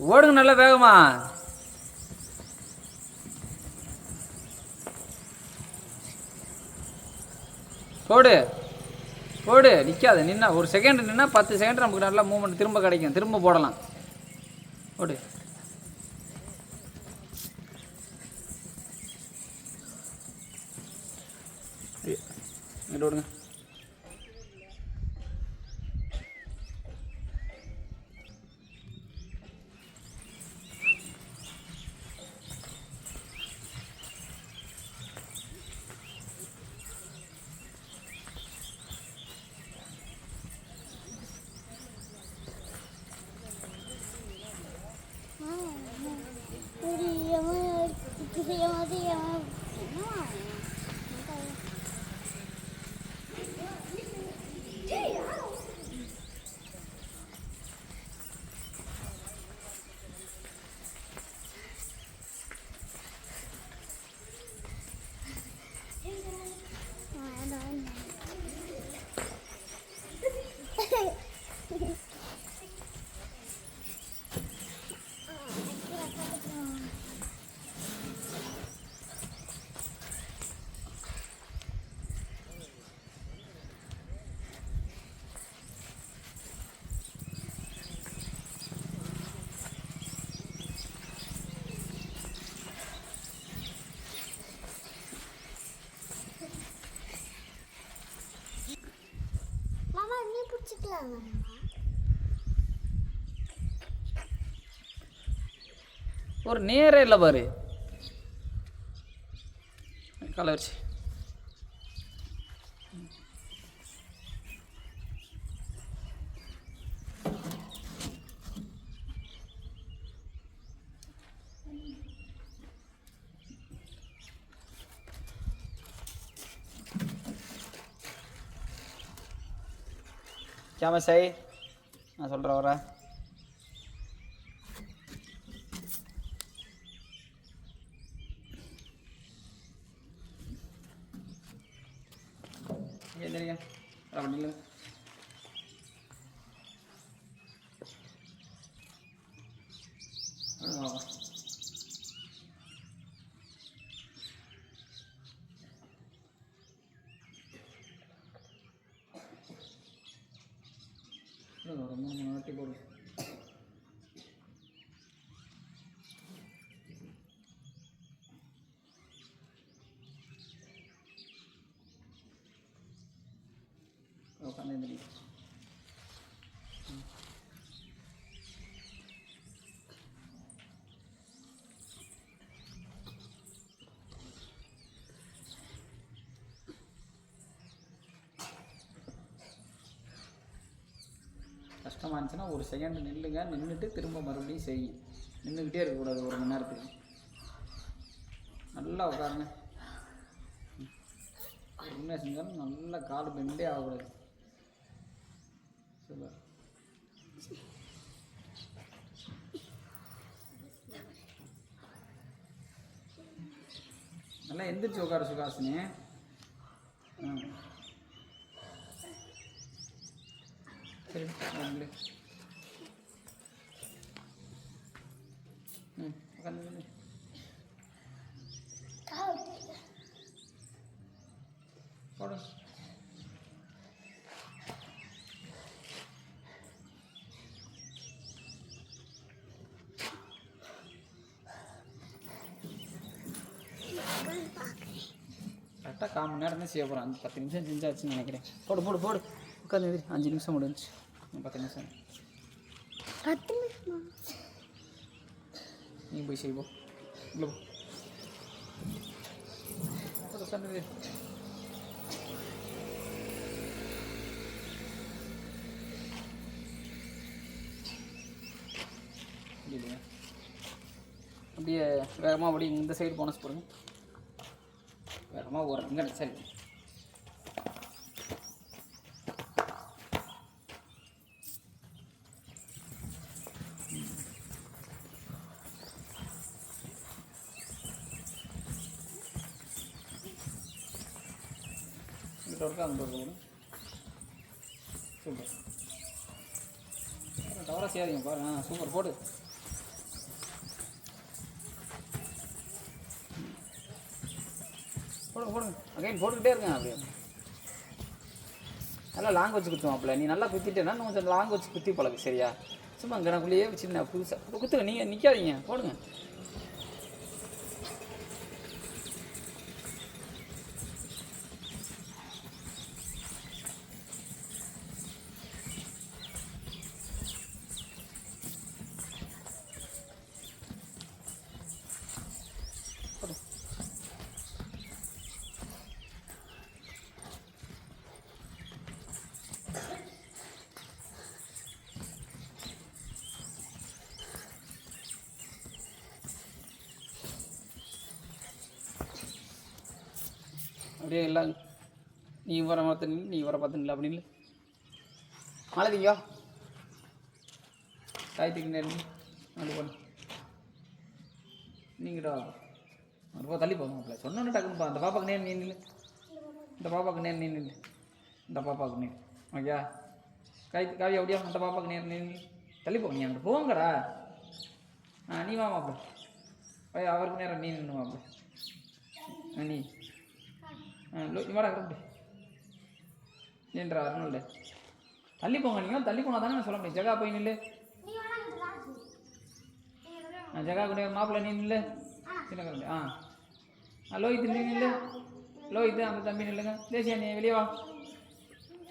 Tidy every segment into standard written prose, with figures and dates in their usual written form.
ஓடுங்க நல்லா வேகமா. போடு போடு, நிற்காது. நின்னா ஒரு செகண்ட் நின்னா 10 செகண்ட் நமக்கு நல்லா மூவ்மெண்ட் திரும்ப கிடைக்கும். திரும்ப போடலாம். போடு. இங்கிட்ட விடுங்க. ஒரு நேரே இல்லை பாரு. கலர்ச்சி கேம சை நான் சொல்கிறேன் வர. தெரியும் அப்படிங்களா? ரொம்ப நாட்டி போடு. உட்காந்து கஷ்டமாக இருந்துச்சுன்னா ஒரு செகண்ட் நில்லுங்க. நின்றுட்டு திரும்ப மறுபடியும் செய். நின்றுக்கிட்டே இருக்கக்கூடாது ஒரு மணி நேரத்துக்கு. நல்லா உட்காருங்க. என்ன செஞ்சாலும் நல்லா கால் பெண்டே ஆகக்கூடாது. சூப்பர். நல்லா எந்திரிச்சு உட்கார சுகாசினி. சரி உட்காந்து போடு. கரெக்டாக 1/4 மணி நேரம் தான் செய்ய போகிறேன். 10 நிமிஷம் செஞ்சாச்சுன்னு நினைக்கிறேன். போடு போடு போடு. உட்காந்து 5 நிமிஷம் முடிஞ்சு. 10 நிமிஷம். 10 நிமிஷமா? நீ போய் செய்வோம். இல்லை உட்காந்து இல்லையா? அப்படியே வேகமாக அப்படி இந்த சைடு போனஸ் போடுங்க. வேகமாக ஓடுறேன். இங்கே சரி. இங்கிட்ட ஒருக்கா அங்கே போகணும். சூப்பர். டவராக செய்யாதீங்க பாரு. சூப்பர் போடு. போடுங்க அகைன் போட்டுக்கிட்டே இருக்கேன் அப்படியே. நல்லா லாங் வச்சு குத்துவோம் அப்பல. நீ நல்லா குத்திட்டேன்னா இன்னும் கொஞ்சம் லாங் வச்சு குத்தி பழகு சரியா? சும்மா கணக்குள்ளேயே சின்ன புதுசாக குத்துங்க. நீங்கள் நிற்காதீங்க, போடுங்க. அப்படியே எல்லாம் நீ வர பார்த்து நில், நீ வர பார்த்து நில்ல அப்படி இல்லை. மாலதிங்கோ காயத்துக்கு நேரம் அது பண்ணு. நீங்கடா ரொம்ப தள்ளி போங்க. சொன்னோன்னு டக்குனுப்பா. அந்த பாப்பாக்கு நேரம் நீ நில்லு. இந்த பாப்பாவுக்கு நேரம் நீ நில்லு. இந்த பாப்பாவுக்கு நேர் ஓகே. காவியா அப்படியா அந்த பாப்பாவுக்கு நேரம் நீ நில்லு. தள்ளி போங்க. நீ அங்கே போங்கடா. நீ வா மாப்பிள்ள. அவருக்கு நேரம் நீ நின்று மாப்பிள்ள. நீ வாடா கிளம்பி நீன்றா அருணுல்ல. தள்ளி போங்க. நீங்கள் தள்ளி போனால் தானே நான் சொல்ல முடியும். ஜகா போய் நில்லு. ஜகா கூட மாப்பிள்ள நீ நில்லு. சின்ன கிளம்பி லோஹித் நீ நில்லு. லோஹித் அந்த தம்பி நில்லுங்க. தேசியா நீ வெளியே வா.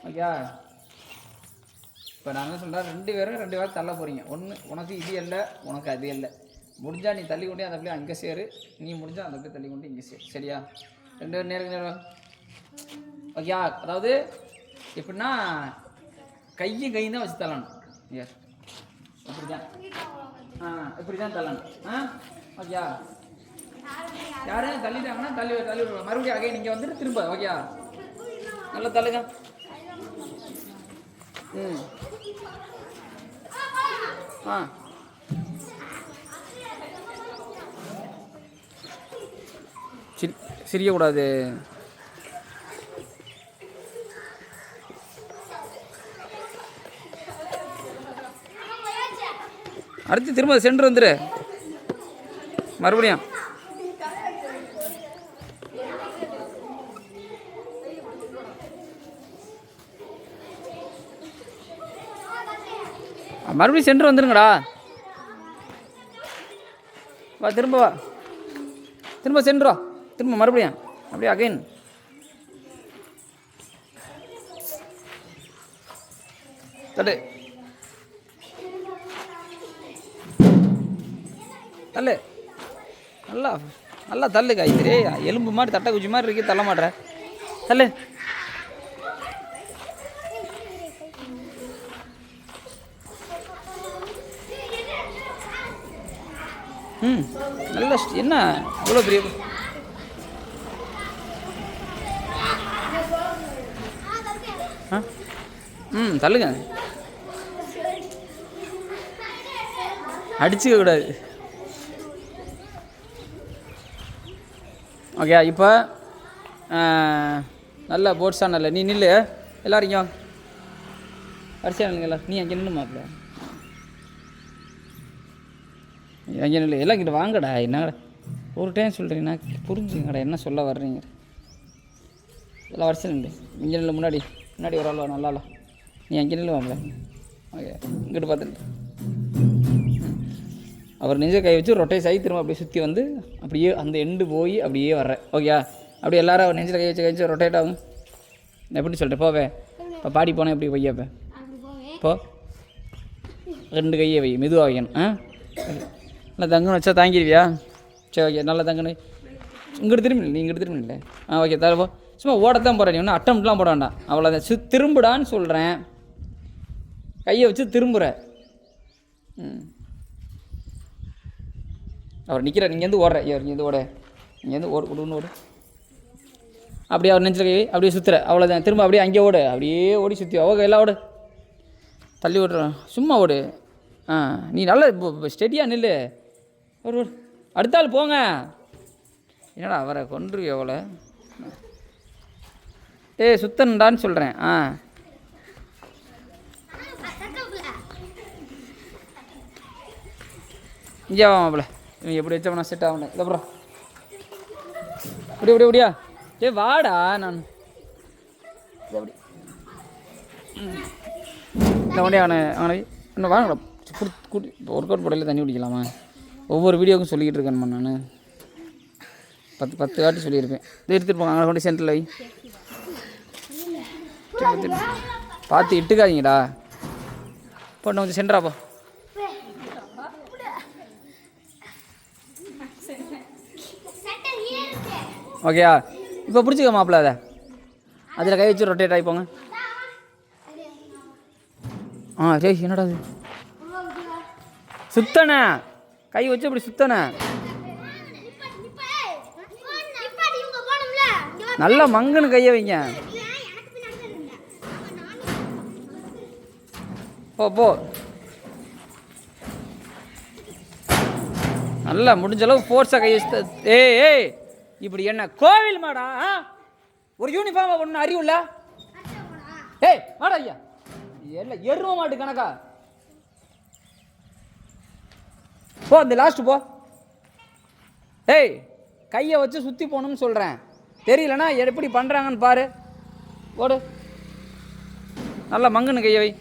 ஓகே. இப்போ நான் என்ன சொல்கிறேன், 2 பேரும் 2 பேரும் தள்ள போகிறீங்க. ஒன்று உனக்கு இது இல்லை, உனக்கு அது இல்லை. முடிஞ்சா நீ தள்ளி கொண்டே அந்த பிள்ளை அங்கே சேரு. நீ முடிஞ்சால் அந்த பிள்ளை தள்ளி கொண்டு இங்கே சேரு சரியா? 2 பேரும் நேரம் ஓகே. அதாவது எப்படின்னா கையும் தான் வச்சு தள்ளணும். ஏ இப்படி தான் இப்படி தான் தள்ளணும். ஓகே. யாரும் தள்ளிட்டாங்கன்னா தள்ளி விடுவாங்க. மறுபடியும் அகை நீங்கள் வந்துட்டு திரும்ப ஓகே நல்லா தள்ளுங்க. சிரியக்கூடாது. அடுத்து திரும்ப சென்டர் வந்துரு மறுபடியும். மறுபடியும் சென்டர் வந்துருங்கடா. வா திரும்ப வா. திரும்ப சென்டரா. திரும்ப மறுபடியும் அப்படியே அகைன். தட்டு தள்ளு. நல்லா நல்லா தள்ளு. காய்கறி எலும்பு மாதிரி தட்டை குச்சி மாதிரி இருக்கு. தள்ள மாட்டேற. தள்ளு. நல்ல என்ன அவ்வளோ பெரிய தள்ளுங்க. அடிச்சுக்க கூடாது. ஓகே. இப்போ நல்லா போட்ஸாக நல்ல நீ நில்லு. எல்லோரும் இங்கே வரிசையாக நில்லுங்களா. நீ அங்கே நின்று மாப்பிள்ள. அங்கே நில்லு. எல்லாம் இங்கிட்ட வாங்கடா. என்னடா ஒரு டைம் சொல்கிறீங்கன்னா புரிஞ்சுங்கடா என்ன சொல்ல வர்றீங்க. எல்லாம் வரிசையில் நில்லு. இங்கே நில்லு. முன்னாடி ஒரு ஆள் நல்லா நீ அங்கே நில்லு வாங்கல. ஓகே. இங்கிட்டு பார்த்துட்டு அவர் நெஞ்ச கை வச்சு ரொட்டேஸ் ஆகி திரும்ப அப்படியே சுற்றி வந்து அப்படியே அந்த எண்டு போய் அப்படியே வர்றேன். ஓகே. அப்படியே எல்லாரும் அவர் நெஞ்சில் கை வச்சு ரொட்டேட் ஆகும். எப்படி சொல்கிறேன் போவே. இப்போ பாடி போனேன் எப்படி வையப்போ இப்போ 2 கையை வை. மெதுவாக வைக்கணும். நல்லா தங்கன்னு வச்சா தாங்கிடுவியா? சரி ஓகே. நல்லா தங்கணும். இங்கிட்டு திரும்பி நீ இங்கிட்டு திரும்பி இல்லை. ஓகே. தரப்போ சும்மா ஓடத்தான் போகிறேன். நீ ஒன்றும் அட்டம்ப்ட்லாம் போட வேண்டாம். அவ்வளோதான். திரும்புடான்னு சொல்கிறேன். கையை வச்சு திரும்புகிற. அவர் நிற்கிறார். இங்கேருந்து ஓடுற. இங்கேருந்து ஓட. இங்கேருந்து ஓடு. அப்படியே அவர் நெஞ்சில் கை அப்படியே சுற்றுற. அவ்வளோதான். திரும்ப அப்படியே அங்கே ஓடு. அப்படியே ஓடி சுற்றி அவங்க எல்லாம் ஓடு. தள்ளி ஓடுறோம். சும்மா ஓடு. நீ நல்லா ஸ்டெடியாக நில்லு. ஓடு. அடுத்த ஆள் போங்க. என்னடா அவரை கொன்று எவ்வளோ சுத்தண்டான்னு சொல்கிறேன். இங்கே வா மாப்பிள்ள. இவங்க எப்படி வச்சோம்னா செட் ஆகணும். இதுக்கப்புறம் இப்படியா சரி வாடா நான் எப்படி இந்த வண்டி அவனை இன்னும் வாங்கடா கூட்டி ஒர்க் அவுட் போடையில் தண்ணி குடிக்கலாமா? ஒவ்வொரு வீடியோவுக்கும் சொல்லிக்கிட்டு இருக்கேன்மா நான் 10 வாட்டி சொல்லியிருப்பேன். இது எடுத்துகிட்டு போங்க, அங்கே கொண்டு சென்டரில் வை. பார்த்து இட்டுக்காதீங்கடா. போட்டு கொஞ்சம் சென்டராப்போ. ஓகேயா? இப்போ பிடிச்சிக்க மாப்பிள்ள அதை அதில் கை வச்சு ரொட்டேட் ஆகிப்போங்க. சரி என்னடா அது சுத்தனே கை வச்சு அப்படி சுத்தனே நல்லா மங்குன்னு கையை வைங்க. போ நல்லா முடிஞ்ச அளவு ஃபோர்ஸாக கை வச்சு. ஏய் இப்படி என்ன கோவில் மாடா? ஒரு யூனிஃபார்மாக ஒன்று அறிவு இல்லை. ஏய் மாடா ஐயா எல்லாம் எருவ மாட்டு கணக்கா. போ இந்த லாஸ்ட்டு போ. ஏய் கையை வச்சு சுற்றி போகணும்னு சொல்கிறேன். தெரியலனா எப்படி பண்ணுறாங்கன்னு பாரு. ஓடு நல்லா மங்குன்னு கையை வை.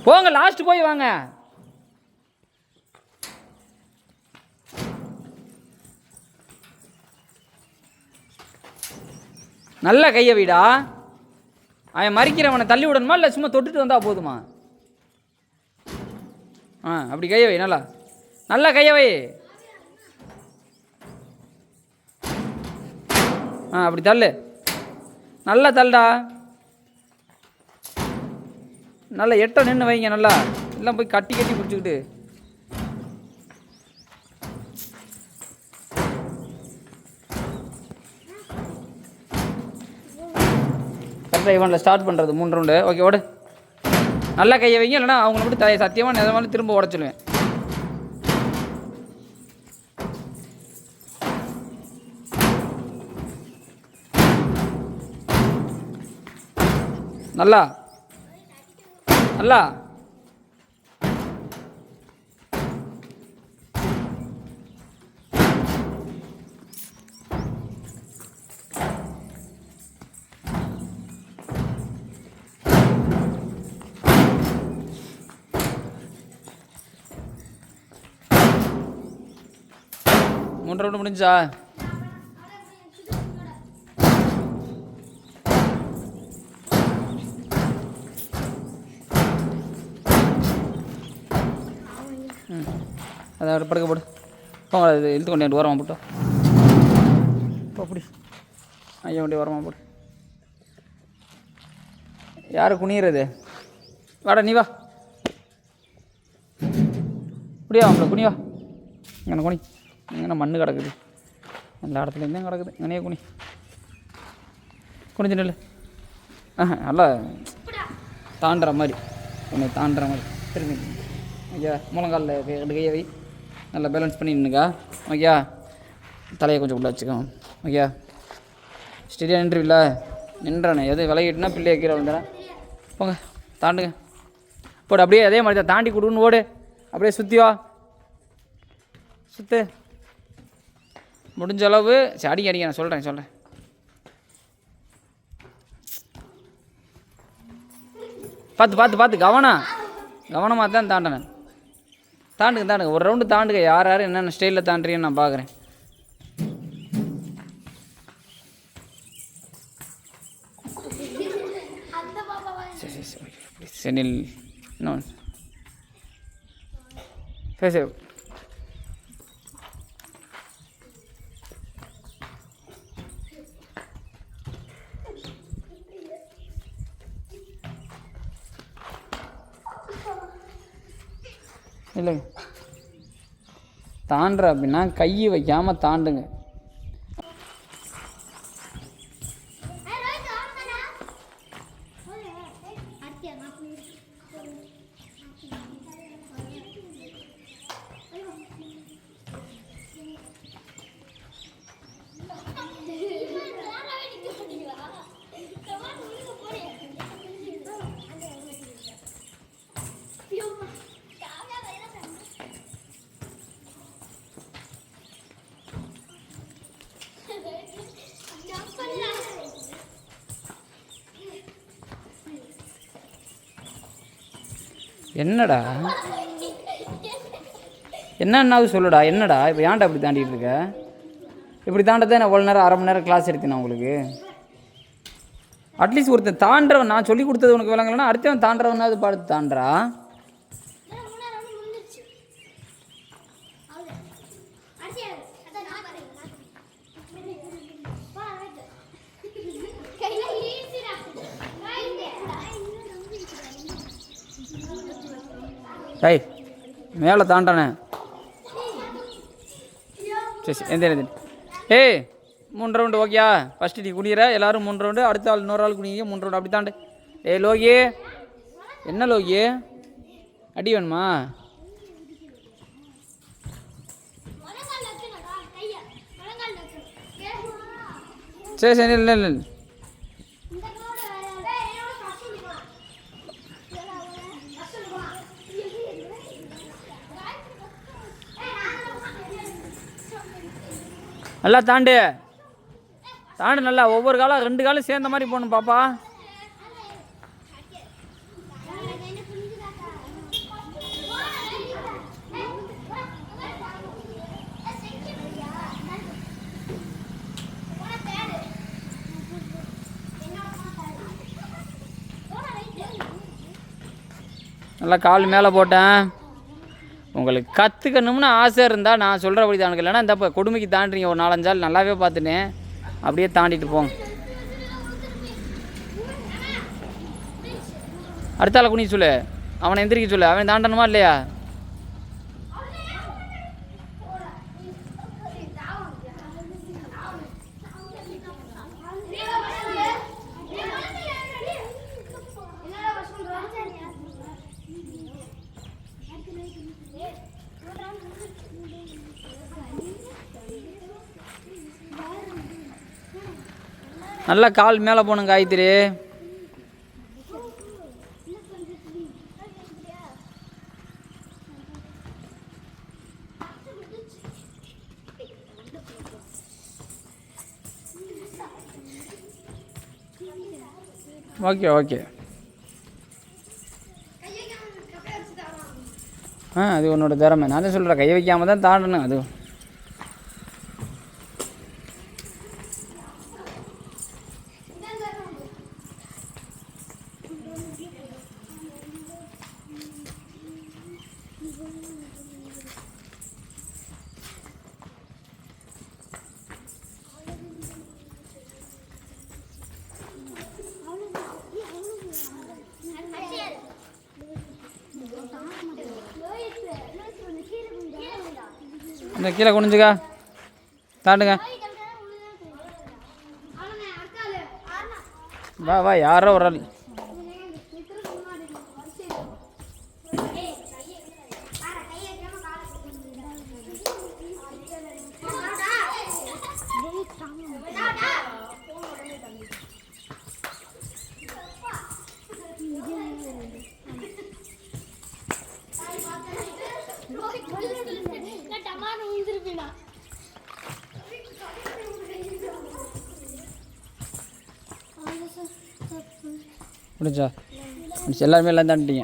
போங்க லாஸ்ட் போய் வாங்க. நல்ல கையை வைடா. அவன் மறிக்கிறவனை தள்ளி விடணுமா இல்லை சும்மா தொட்டுட்டு வந்தால் போதுமா? அப்படி கையை வை. நல்லா கையை வை. அப்படி தள்ளு. நல்லா தள்ளுடா. நல்லா எட்ட நின்று வைங்க. நல்லா எல்லாம் போய் கட்டி பிடிச்சிக்கிட்டு. கரெக்டாக இவனில் ஸ்டார்ட் பண்ணுறது 3 ரவுண்டு. ஓகே ஓடு. நல்லா கையை வைங்க, இல்லைனா அவங்கள மட்டும் சத்தியமாக நிஜமாலும் திரும்ப உடச்சிடுவேன். நல்லா நல்லா மூன்று ரவுண்டு முடிஞ்சா? அதை படுக்க போடு. போங்க அது இழுத்து கொண்டு ஓரமாக போட்டோம். இப்போ அப்படி ஐயா வண்டி ஓரமாக போடு. யார் குனிகிறது? வாடா நீ வா. இப்படியா அவங்கள குனி வா. இங்கே குனி. இங்கே மண்ணு கிடக்குது. எல்லா இடத்துலேருந்தே கிடக்குது. இங்கனே குனி. குனிஞ்சு நெல். நல்லா தாண்டுற மாதிரி உன்னை தாண்டுற மாதிரி திரும்பி. ஓகே முழங்காலில் கையை வை. நல்லா பேலன்ஸ் பண்ணி நின்றுக்கா. ஓகே தலையை கொஞ்சம் உள்ள வச்சுக்கோ. ஓகே ஸ்டெடியாக நின்றுவில்ல? நின்றானே எது விலகிட்டுனா பிள்ளையை கீழே வந்துடுறேன். போங்க தாண்டுங்க. போடு அப்படியே அதே மாதிரி தான் தாண்டி கொடுன்னு ஓடு. அப்படியே சுற்றி வா. சுற்று முடிஞ்ச அளவு. சரி அடிக்க நான் சொல்கிறேன். பார்த்து கவனமாக தான் தாண்டினேன். தாண்டுங்க ஒரு ரவுண்டு தாண்டுங்க. யார் என்னென்ன ஸ்டைலில் தாண்டுறீன்னு நான் பார்க்குறேன். சரி செனில் இன்னும் சரி இல்லைங்க தாண்டுற அப்படின்னா கையை வைக்காமல் தாண்டுங்க. என்னடா என்னன்னாவது சொல்லுடா. என்னடா இப்போ ஏன்டா இப்படி தாண்டிட்டு இருக்க? இப்படி தாண்டதான் நான் அவ்வளோ நேரம் 1/2 மணி நேரம் கிளாஸ் எடுத்தேன் உங்களுக்கு. அட்லீஸ்ட் ஒருத்தன் தாண்டவன், நான் சொல்லி கொடுத்தது உனக்கு விளங்கலைன்னா அடுத்தவன் தாண்டவனாவது பார்த்து தாண்டா. டேய் மேலே தாண்டானே. சரி எந்த ஏய் 3 ரவுண்டு ஓகேயா? ஃபஸ்ட்டு நீ குடிக்கிற எல்லோரும் 3 ரவுண்டு, அடுத்த ஆள் இன்னொரு ஆள் குடிங்க 3 ரவுண்டு அப்படி தாண்டு. ஏய் லோகி, என்ன லோகி அடி வேணுமா? சரி சரி இல்லை இல்லை நல்லா தாண்டு தாண்டு நல்லா. ஒவ்வொரு காலம் 2 காலம் சேர்ந்த மாதிரி போகணும் பாப்பா. நல்லா கால் மேலே போட்டேன். உங்களுக்கு கற்றுக்கணும்னு ஆசை இருந்தால் நான் சொல்கிறபடி தானுங்க. இல்லைன்னா இந்த இப்போ கொடுமைக்கு தாண்டுறீங்க ஒரு 4-5 ஆள் நல்லாவே பார்த்துட்டேன். அப்படியே தாண்டிட்டு போங்க. அடுத்த ஆளை குனிய சொல்லு, அவனை எந்திரிக்க சொல்லு. அவன் தாண்டணுமா இல்லையா? நல்லா கால் மேலே போகணும் காயத்ரி. Okay okay. அது உன்னோட திறமை. நான் தான் சொல்கிறேன், கையை வைக்காமல் தான் தாண்டணும். அது இந்த கீழே குனிஞ்சுக்கா தாண்டுங்க. வா வா, யாரோ ஒரு ஆள். முடிஞ்சா முடிச்சு எல்லாருமே எல்லாம் தாண்டிட்டீங்க.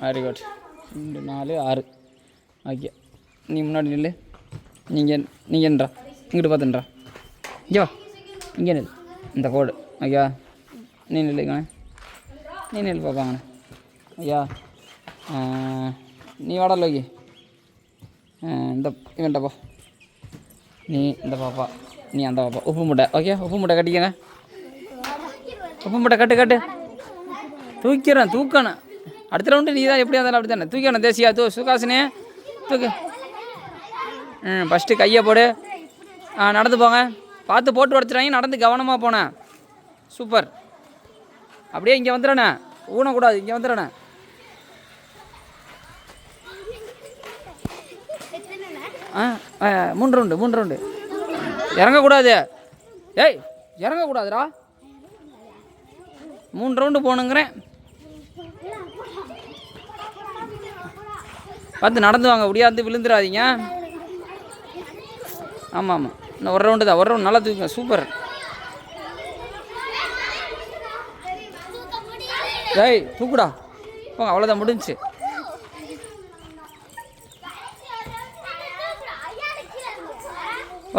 Very good. 2 4 6. ஓகே, நீ முன்னாடி நில்லு. நீங்கள் என்றா இங்கிட்டு பார்த்துன்றா. ஐயோ இங்கே நில், இந்த கோடு. ஐயா நீ நில்லுங்க, நீ நில் பார்ப்பாங்கண்ணே. ஐயா நீ வாடா லோகி. இந்த இவன்ட்டப்பா, நீ இந்த பாப்பா, நீ அந்த பாப்பா. உப்பு மூட்டை. ஓகே, உப்பு மூட்டை கட்டிக்கங்க. உப்பு மூட்டை கட்டு. தூக்கிறேன், தூக்கணும். அடுத்த ரவுண்டு நீ தான் எப்படியா இருந்தாலும் அப்படி தானே தூக்கணும். தேசியா சுகாசினே தூக்கு. ஃபஸ்ட்டு கையை போடு. நடந்து போங்க, பார்த்து போட்டு உடச்சிடாங்க. நடந்து கவனமாக போனேன். சூப்பர். அப்படியே இங்கே வந்துடுறேண்ணே, ஊனக்கூடாது. இங்கே வந்துடுறேண்ணே. மூணு ரவுண்டு. இறங்கக்கூடாது. ஏய் இறங்கக்கூடாதுடா. 3 ரவுண்டு போகணுங்கிறேன். பார்த்து நடந்து வாங்க, முடியாது விழுந்துடாதீங்க. ஆமாம் இன்னும் 1 ரவுண்டு தான். 1 ரவுண்டு நல்லா தூக்குங்க. சூப்பர். ஏய் தூக்குடா. போங்க, அவ்வளோதான், முடிஞ்சுச்சு.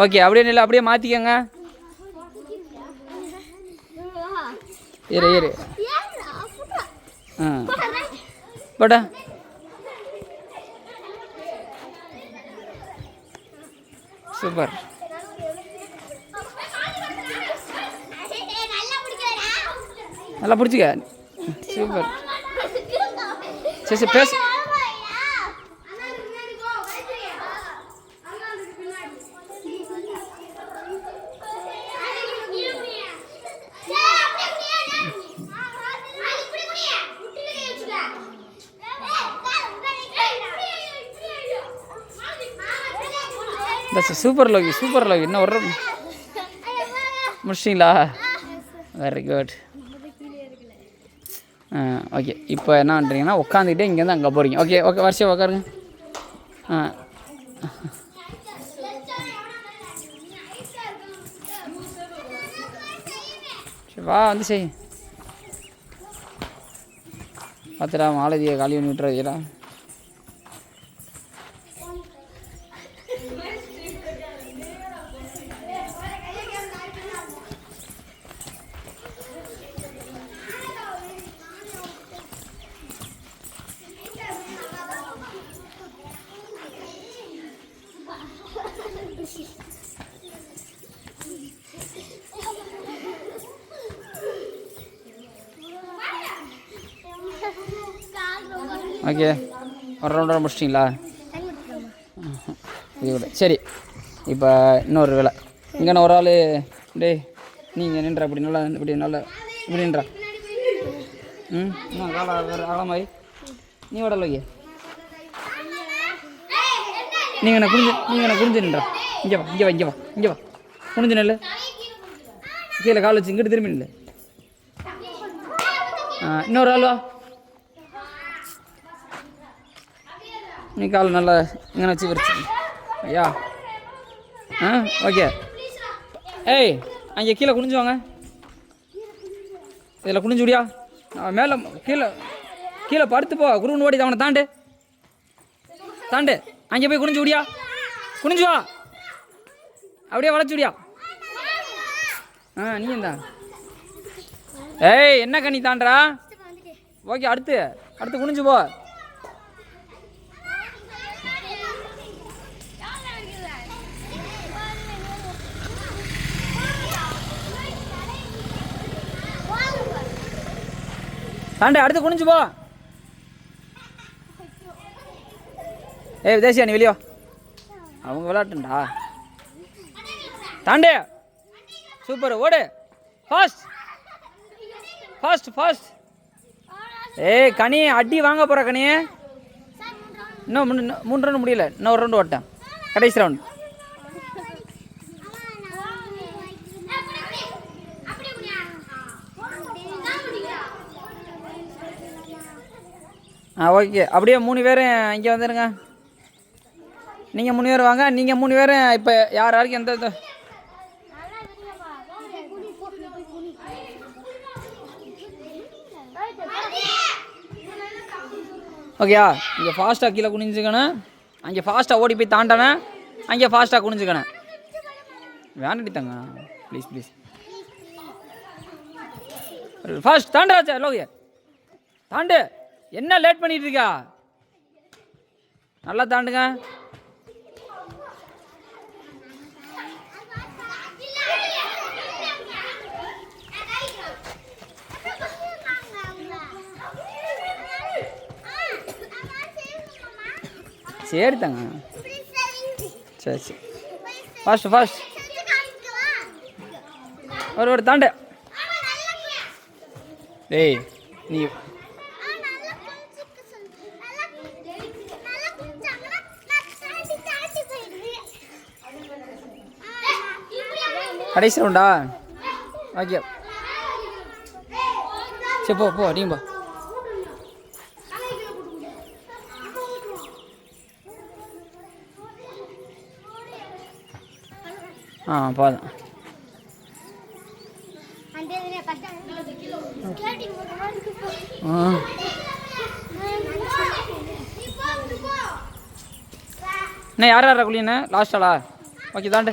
ஓகே, அப்படியே நில்ல, அப்படியே மாற்றிக்கங்க. இரு போடா. சூப்பர். நல்லா பிடிச்சிக்க. சூப்பர். சரி சரி பேச. Super Loki, super Loki. இன்னும் ஒரு முடிச்சிங்களா? Very good. ஓகே, இப்போ என்ன பண்ணுறீங்கன்னா உட்காந்துக்கிட்டே இங்கேருந்து அங்கே போகிறீங்க. ஓகே ஓகே, வரிசையாக உட்காருங்க. சரி வா, வந்து செய். பார்த்துடா, மாலதியை காலி பண்ணி விட்டுறா. ஓகே, ஒரு ரவுண்டாக முடிச்சிட்டிங்களா? இது சரி. இப்போ இன்னொரு வேலை. இங்கே ஒரு ஆள் டே நீங்கள் நின்றா, இப்படி நல்லா, இப்படி நல்லா, இப்படி நின்றா. இன்னும் கால ஆழமாயி நீ விடல. ஓகே, நீங்கள் என்ன குனிஞ்சு நின்றா. இங்கே வா, இங்கே வா, இங்கே வா, இங்கே வா. குனிஞ்சு நெல், கீழே கால் வச்சு இங்கிட்டு திரும்பி நில்லு. இன்னொரு ஆள் வா. நீ கால் நல்லா இங்கே வச்சு விரிச்சு. ஐயா ஓகே. ஏய், அங்கே கீழே குனிஞ்சு வாங்க. இதில் குனிஞ்சு விடியா. மேலே கீழே படுத்து போ. குருன்னு ஓடி அவனை தாண்டு. அங்கே போய் குனிஞ்சு விடியா. குனிஞ்சு வா, அப்படியே வளைச்சு விடியா. நீ தான். ஏய், என்ன கண்ணி தாண்டா. ஓகே, அடுத்து குனிஞ்சு போ. தாண்டே, அடுத்து குனிஞ்சு போ. ஏய் விதேசியா, நீ வெளியோ. அவங்க விளையாட்டுண்டா. தாண்டே, சூப்பர், ஓடு. ஃபாஸ்ட். ஏய் கனி, அடி வாங்க போகிற கனி. இன்னும் 3 ரவுண்டு முடியல. இன்னும் ஒரு ரவுண்டு ஓட்டேன், கடைசி ரவுண்டு. ஓகே, அப்படியே 3 பேரும் இங்கே வந்துடுங்க. நீங்கள் 3 பேர் வாங்க. நீங்கள் 3 பேரும் இப்போ யாருக்கு எந்த ஓகேயா. இங்கே ஃபாஸ்ட்டாக கீழே குனிஞ்சுக்கணும். அங்கே ஃபாஸ்ட்டாக ஓடி போய் தாண்டானே. அங்கே ஃபாஸ்ட்டாக குனிஞ்சுக்கணும். வேண்டாடித்தாங்க ப்ளீஸ். ஃபாஸ்ட் தாண்டாச்சா லோகிய, தாண்டு. என்ன லேட் பண்ணிட்டு இருக்கா? நல்லா தாண்டுங்க. சரி தாங்க. சரி ஃபாஸ்ட். ஒரு தாண்டு. டேய் நீ கடைசி ரவுண்டா? ஓகே, சரி போ நீ போ. போதும். இன்னும் யார் யாரா குளிண்ணே லாஸ்ட்டாளா? ஓகே தாண்டு.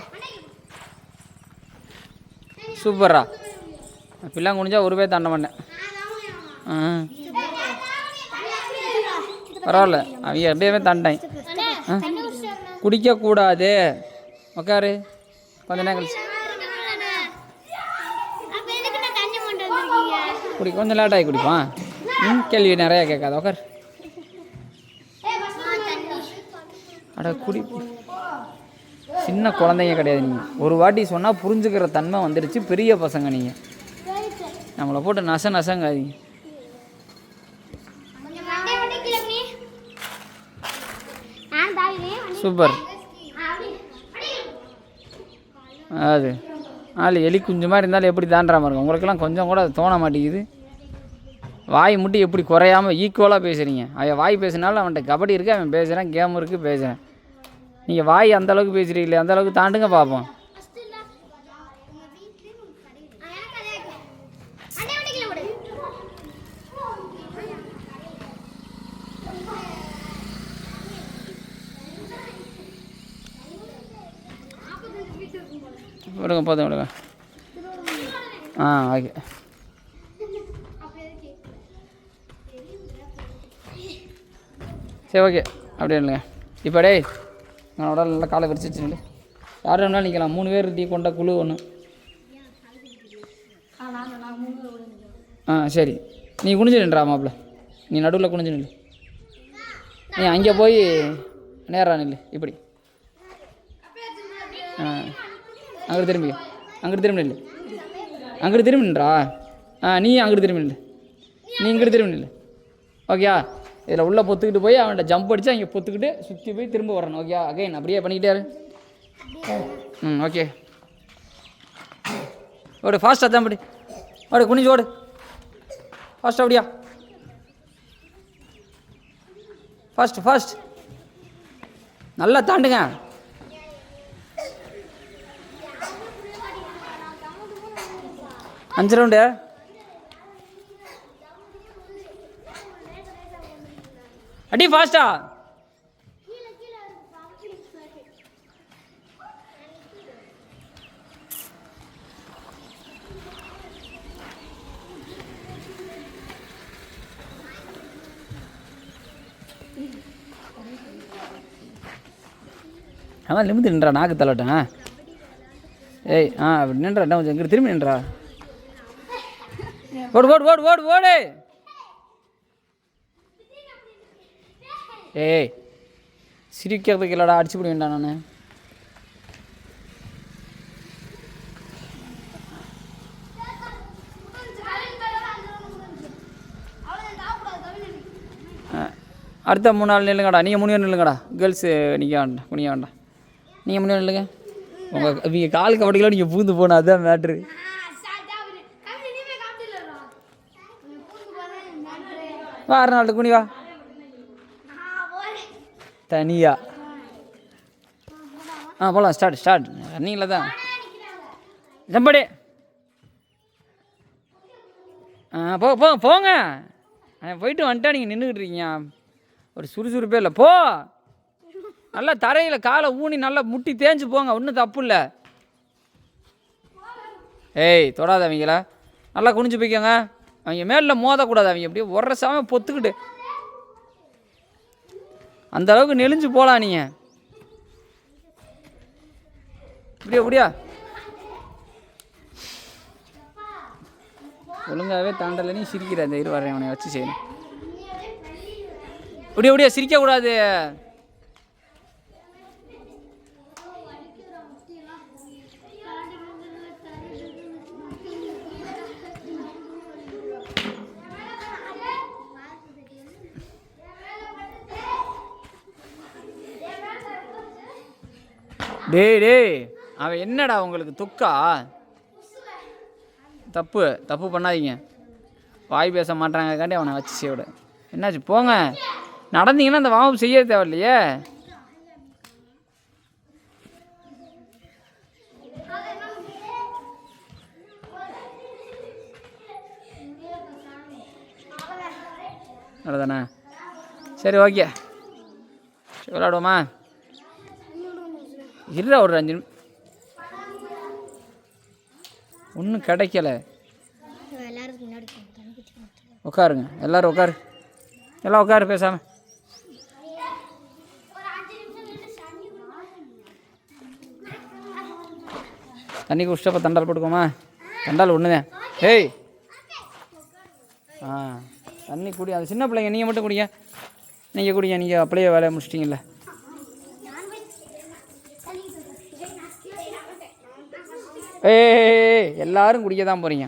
சூப்பர்ரா. பிள்ளைங்க குனிஞ்சா ஒரு பேர் தாண்ட மாட்டேன். பரவாயில்ல, அவங்க எப்படியுமே தாண்டேன். குடிக்கக்கூடாது. உக்காரு, கொஞ்ச நேரம் கழிச்சு கொஞ்சம் லேட்டாகி குடிப்பான். கேள்வி நிறையா கேட்காது. உக்கார். அட குடி. சின்ன குழந்தைங்க கிடையாது நீங்கள். ஒரு வாட்டி சொன்னால் புரிஞ்சுக்கிற தன்மை வந்துடுச்சு. பெரிய பசங்க நீங்கள். நம்மளை போட்டு நசங்காதீங்க. சூப்பர். அது எலி குஞ்சு மாதிரி இருந்தாலும் எப்படி தாண்டாமல் இருக்கும். உங்களுக்கெல்லாம் கொஞ்சம் கூட அது தோண மாட்டேங்குது. வாய் மட்டும் எப்படி குறையாமல் ஈக்குவலாக பேசுகிறீங்க. அவன் வாய் பேசினாலும் அவன்கிட்ட கபடி இருக்குது, அவன் பேசுகிறான், கேம் இருக்குது, பேசுகிறேன். நீங்கள் வாய் அந்தளவுக்கு பேசுகிறீங்களே, அந்தளவுக்கு தாண்டுங்க பார்ப்போம். விடுங்க, போதும் விடுங்க. ஓகே. சரி ஓகே, அப்படியே இல்லைங்க. இப்போ டே நான் உடல் நல்லா காலை விரிச்சு வச்சுட்டு யாரும் வேணாலும் நிற்கலாம். 3 பேர் டீ கொண்ட குழு ஒன்று. சரி, நீ குனிஞ்சு நின்றா மாப்பிள்ள. நீ நடுவில் குனிஞ்சு நில்லு. நீ அங்கே போய் நேரா நில்லு. இப்படி அங்கிட்டு திரும்பி நில்லு. அங்கிட்டு திரும்பி நின்றா. நீ அங்கிட்டு திரும்பி நில்லு. நீ இங்கிட்டு திரும்பி நில்லு. ஓகேயா? இதில் உள்ளே பொத்துக்கிட்டு போய் அவன்கிட்ட ஜம்ப் அடித்து அங்கே பொத்துக்கிட்டு சுற்றி போய் திரும்ப வரணும். ஓகே அகைன் அப்படியே பண்ணிக்கிட்டே. ஓகே. ஓடு ஃபாஸ்ட்டாக தான் படி. ஓடு குனிஞ்சு ஓடு. ஃபாஸ்ட்டாக அப்படியா? ஃபாஸ்ட் நல்லா தாண்டுங்க. அஞ்சு ரவுண்டு. அடி ஃபாஸ்டா. அவன் நிமிந்து நின்றா, நாக்கு தள்ளட்டேன். ஏய் நின்றா, கொஞ்சம் இங்கிட்டு திரும்பி நின்றா. ஓடு. ஏய் சிரிக்கிறதுக்கு இல்லடா, அடிச்சு போட வேண்டாம். நான் அடுத்த 3 நாள் நில்லுங்கடா. நீங்கள் 3 பேர் நில்லுங்கடா. கேர்ள்ஸு நிற்க வேண்டாம், குனிய வேண்டாம். நீங்கள் 3 பேர் நில்லுங்க. நீங்கள் கால் கபடிக்கெலாம் நீங்கள் பூந்து போனால் அதுதான் மேட்ரு. வா 6 நாள் குனி வா தனியா. போகலாம். ஸ்டார்ட் ரன்னிங்கில் தான். ஜம்படி. போங்க. போயிட்டு வந்துட்டா நீங்கள் நின்றுக்கிட்டு இருக்கீங்க. ஒரு சுறுசுறுப்பே இல்லை. போ, நல்லா தரையில் காலை ஊனி நல்லா முட்டி தேஞ்சு போங்க. ஒன்றும் தப்பு இல்லை. ஏய் தொடாத அவங்கள. நல்லா குனிஞ்சு போய்க்கோங்க. அவங்க மேலில் மோதக்கூடாது. அவங்க அப்படியே உரசாமல் பொத்துக்கிட்டு அந்த அளவுக்கு நெளிஞ்சு போகலாம். நீங்கள் இப்படியா ஒழுங்காகவே தாண்டலை. நீ சிரிக்கிற அந்த வரேன் அவனை வச்சு செய்யணும். இப்படியா சிரிக்கக்கூடாது. டேய் அவன் என்னடா உங்களுக்கு துக்கா? தப்பு பண்ணாதீங்க. வாய் பேச மாட்டாங்கக்காண்டி அவனை வச்சு செய்விட. என்னாச்சு? போங்க. நடந்தீங்கன்னா அந்த வார்ம் செய்ய தேவையில்லையே. அவ்வளோதானே? சரி ஓகே, விளாடுவோமா? இருடா ஒரு 5 நிமிஷம். ஒன்றும் கிடைக்கல. எல்லாருக்கும் முன்னாடி தண்ணி குடிச்சு உட்காருங்க, எல்லோரும் உட்காரு, எல்லாம் உட்காரு பேசாமல். தண்ணி குடிச்சிட்டப்ப தண்டால் போட்டுக்கோமா. தண்டால் ஒன்று தான். ஏய் தண்ணி குடி. அது சின்ன பிள்ளைங்க, நீங்கள் மட்டும் குடிங்க. நீங்கள் குடிங்க, நீங்கள் அப்படியே வேலையை முடிச்சிட்டிங்கல்ல. ஏய் எல்லாரும் குடிக்க தான் போகிறீங்க.